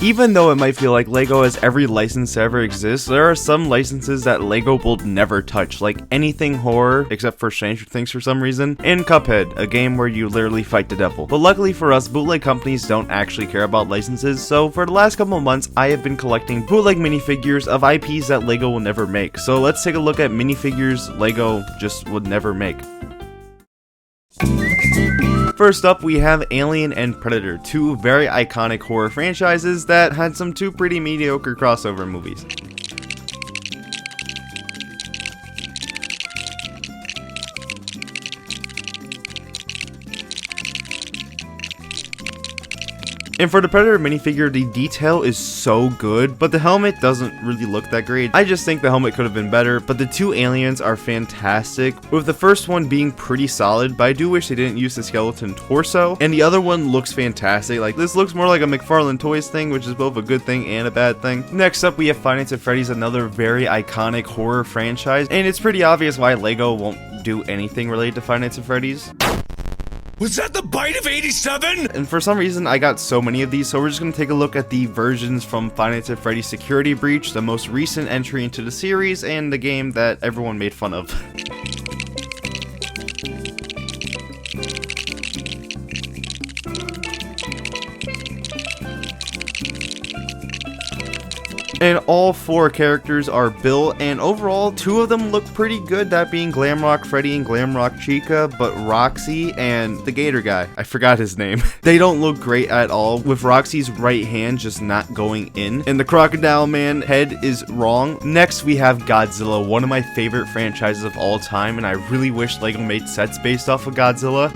Even though it might feel like LEGO has every license to ever exist, there are some licenses that LEGO will never touch, like anything horror, except for Stranger Things for some reason, and Cuphead, a game where you literally fight the devil. But luckily for us, bootleg companies don't actually care about licenses, so for the last couple of months, I have been collecting bootleg minifigures of IPs that LEGO will never make. So let's take a look at minifigures LEGO just would never make. First up, we have Alien and Predator, two very iconic horror franchises that had some two pretty mediocre crossover movies. And for the Predator minifigure, the detail is so good, but the helmet doesn't really look that great. I just think the helmet could have been better, but the two aliens are fantastic, with the first one being pretty solid, but I do wish they didn't use the skeleton torso, and the other one looks fantastic. Like, this looks more like a McFarlane Toys thing, which is both a good thing and a bad thing. Next up, we have Five Nights at Freddy's, another very iconic horror franchise, and it's pretty obvious why LEGO won't do anything related to Five Nights at Freddy's. Was that the bite of 87? And for some reason, I got so many of these, so we're just going to take a look at the versions from Five Nights at Freddy's Security Breach, the most recent entry into the series, and the game that everyone made fun of. And all four characters are built, and overall, two of them look pretty good, that being Glamrock Freddy and Glamrock Chica, but Roxy and the Gator guy, I forgot his name, they don't look great at all, with Roxy's right hand just not going in, and the Crocodile Man head is wrong. Next, we have Godzilla, one of my favorite franchises of all time, and I really wish LEGO made sets based off of Godzilla.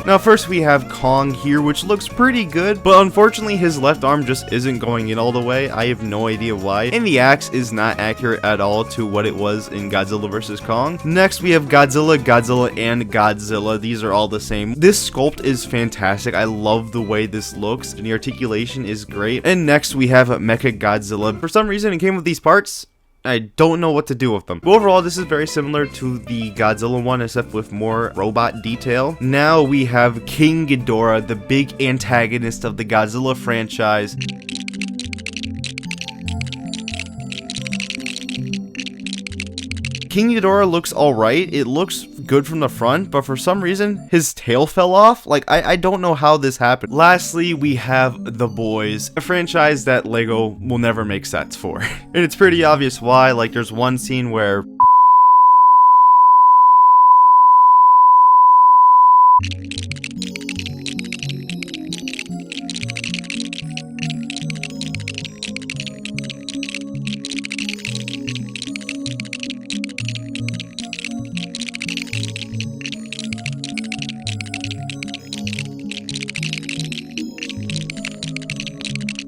Now first we have Kong here, which looks pretty good, but unfortunately his left arm just isn't going in all the way. I have no idea why. And the axe is not accurate at all to what it was in Godzilla vs. Kong. Next we have Godzilla, Godzilla, and Godzilla. These are all the same. This sculpt is fantastic. I love the way this looks, and the articulation is great. And next we have Mechagodzilla. For some reason it came with these parts. I don't know what to do with them. But overall, this is very similar to the Godzilla one, except with more robot detail. Now we have King Ghidorah, the big antagonist of the Godzilla franchise. King Ghidorah looks alright, it looks good from the front, but for some reason, his tail fell off. Like, I don't know how this happened. Lastly, we have The Boys, a franchise that LEGO will never make sets for. And it's pretty obvious why. Like, there's one scene where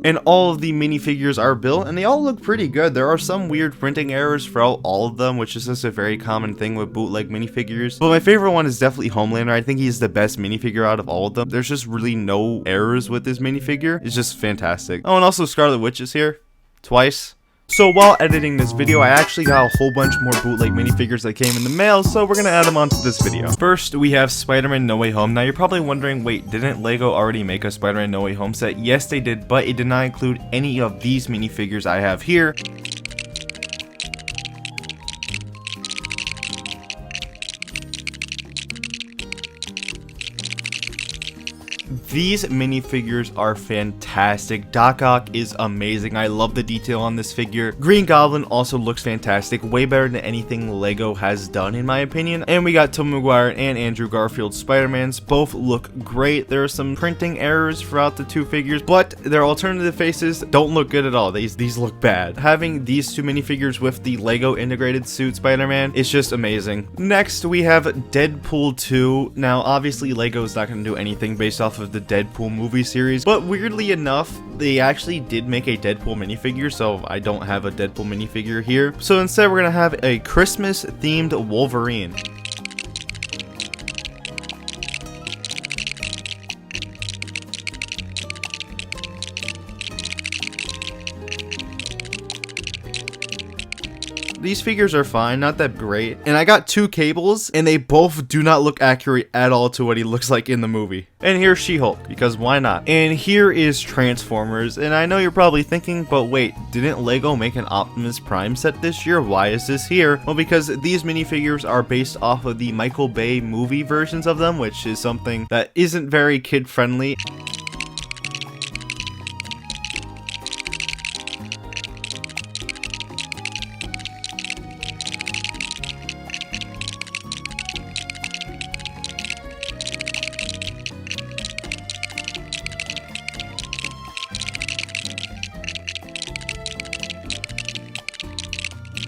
and all of the minifigures are built, and they all look pretty good. There are some weird printing errors throughout all of them, which is just a very common thing with bootleg minifigures. But my favorite one is definitely Homelander. I think he's the best minifigure out of all of them. There's just really no errors with this minifigure. It's just fantastic. Oh, and also Scarlet Witch is here. Twice. So while editing this video, I actually got a whole bunch more bootleg minifigures that came in the mail, so we're gonna add them onto this video. First, we have Spider-Man No Way Home. Now you're probably wondering, wait, didn't LEGO already make a Spider-Man No Way Home set? Yes, they did, but it did not include any of these minifigures I have here. These minifigures are fantastic. Doc Ock is amazing. I love the detail on this figure. Green Goblin also looks fantastic. Way better than anything LEGO has done, in my opinion. And we got Tobey Maguire and Andrew Garfield Spider-Mans. Both look great. There are some printing errors throughout the two figures, but their alternative faces don't look good at all. These look bad. Having these two minifigures with the LEGO integrated suit Spider-Man is just amazing. Next, we have Deadpool 2. Now, obviously, LEGO is not going to do anything based off of the Deadpool movie series, but weirdly enough, they actually did make a Deadpool minifigure, so I don't have a Deadpool minifigure here. So instead, we're gonna have a Christmas themed Wolverine. these figures are fine, not that great. And I got 2 cables, and they both do not look accurate at all to what he looks like in the movie. And here's She-Hulk, because why not? And here is Transformers, and I know you're probably thinking, but wait, didn't LEGO make an Optimus Prime set this year? Why is this here? Well, because these minifigures are based off of the Michael Bay movie versions of them, which is something that isn't very kid-friendly.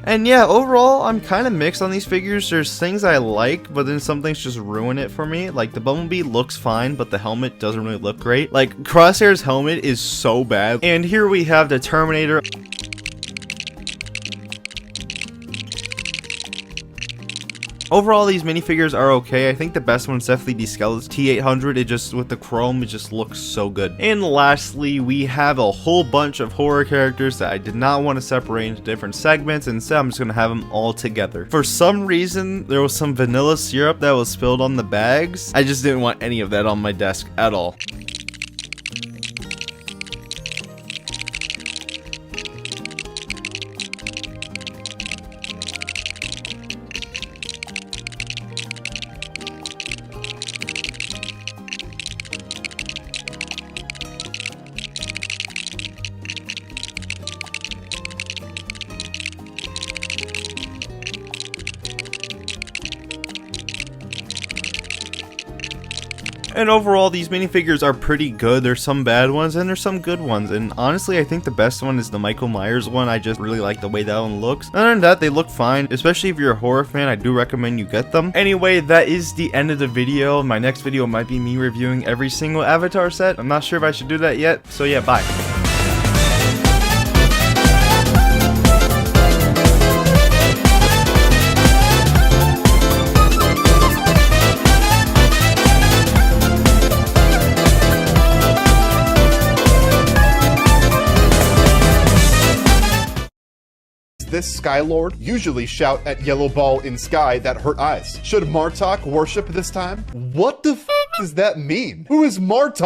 And yeah, overall, I'm kind of mixed on these figures. There's things I like, but then some things just ruin it for me. Like, the Bumblebee looks fine, but the helmet doesn't really look great. Like, Crosshair's helmet is so bad. And here we have the Terminator. Overall, these minifigures are okay. I think the best one's definitely the Skeleton T800. It just, with the chrome, it just looks so good. And lastly, we have a whole bunch of horror characters that I did not want to separate into different segments. Instead, I'm just going to have them all together. For some reason, there was some vanilla syrup that was spilled on the bags. I just didn't want any of that on my desk at all. And overall, these minifigures are pretty good. There's some bad ones and there's some good ones. And honestly, I think the best one is the Michael Myers one. I just really like the way that one looks. Other than that, they look fine. Especially if you're a horror fan, I do recommend you get them. Anyway, that is the end of the video. My next video might be me reviewing every single Avatar set. I'm not sure if I should do that yet. So yeah, bye. This Skylord usually shout at yellow ball in sky that hurt eyes. Should Martok worship this time? What the f does that mean? Who is Martok?